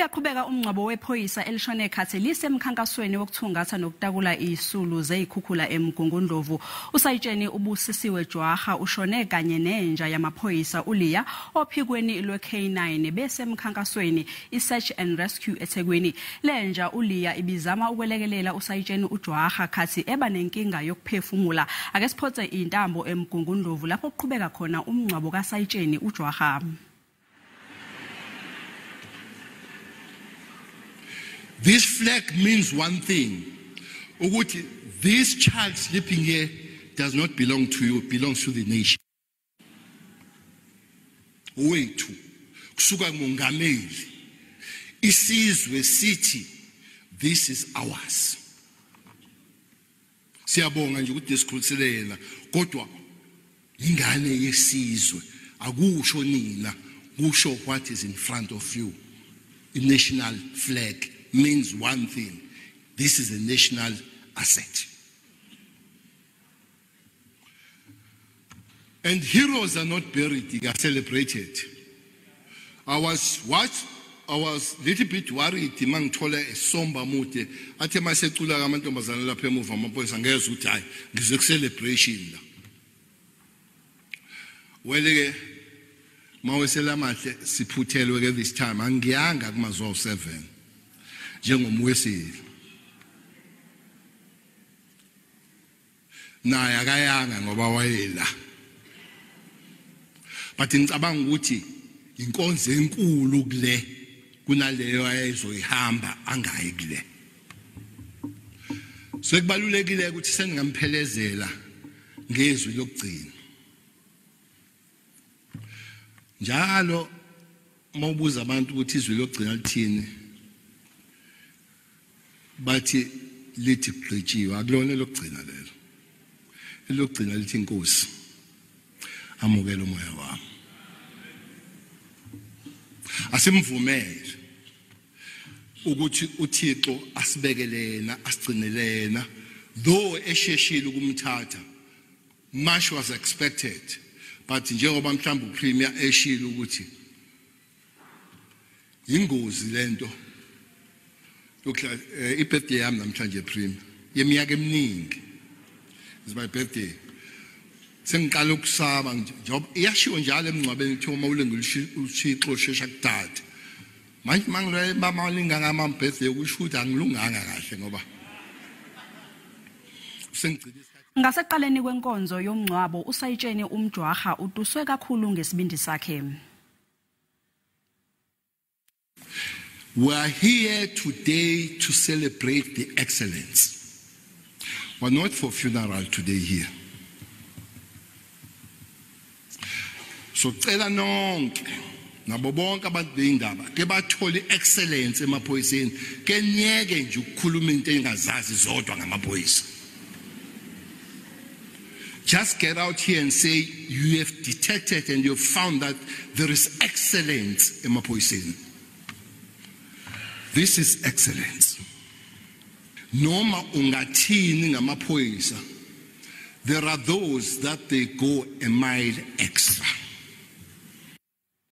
Uyaqhubeka umngcwabo wephoyisa elishone khathi lisemkhankasweni wokuthungatha nokutakula izisulu zezikhukhula eMgungundlovu. USayitsheni uBusisiwe ushone kanye nenja yamaphoyisa uLeah ophikweni lwe-K9 besemkhankasweni iSearch and Rescue eThekwini. Lenja uLeah ibizama ukwelekelela uSayitsheni uMjwara khathi eba nenkinga yokuphefumula. Ake siphothe intambo eMgungundlovu lapho kuqhubeka khona umngcwabo kaSayitsheni uMjwara. This flag means one thing. Ukuthi, this child sleeping here does not belong to you, it belongs to the nation. Wethu, kusuka mongameli, isizwe sithi, this is ours. Siyabonga nje ukuthi sikhululisele yena, kodwa ingane yesizwe, akusho nina, kusho what is in front of you. The national flag means one thing. This is a national asset. And heroes are not buried, they are celebrated. I was little bit worried mangithola esomba mude athe masecula kamantombazana lapha emuva amaphoyisa ngeze ukuthi hayi ngize ku celebration la. Weleke mawesela mahle siphuthelwe ke this time angiyanga kumazwa 7 njengomweseli naye akayanga ngoba wayela but ngicabanga ukuthi inkonzo enkulu kule kunaleyo ayezoyihamba angayi kule sekubalulekile ukuthi sengingamphelezela ngezwi lokugcina njalo mawubuza abantu ukuthi izwi lokugcina lithini bathi lithi gqitshiwe akulona lokugcina lelo elokugcina lithi inkosi amukela umoya wami asimvumele ukuthi uThixo asibekelena asigcinelena though esheshile ukumthatha much was expected but njengoba mhlawumbe uPremier eshilo ukuthi ingozi lento lokho ibirthday yami namhlanje Prem yeminyaka eminingi is my birthday sengiqala ukusaba njengoba iyashiwo njalo emngcwabeni kuthiwa mawulengile uThixo shesha kudada manje mangilwe bamalinga ngama birthday ukusho ukuthi angilunganga kahle ngoba sengigcina Ngaseqaleni kwenkonzo yomngcwabo uSayitsheni uMjwara utuswe kakhulu ngesibindi sakhe. We are here today to celebrate the excellence. We're not for funeral today here. So cela nonke nabo bonke abantu beindaba ke bathole excellence emaphoyiseni ke nyeke nje ukukhuluma into engazazi zodwa ngamaphoyisa. Just get out here and say you have detected and you have found that there is excellence in emaphoyiseni. This is excellence. Noma ungathini ngamaphoyisa, there are those that they go a mile extra.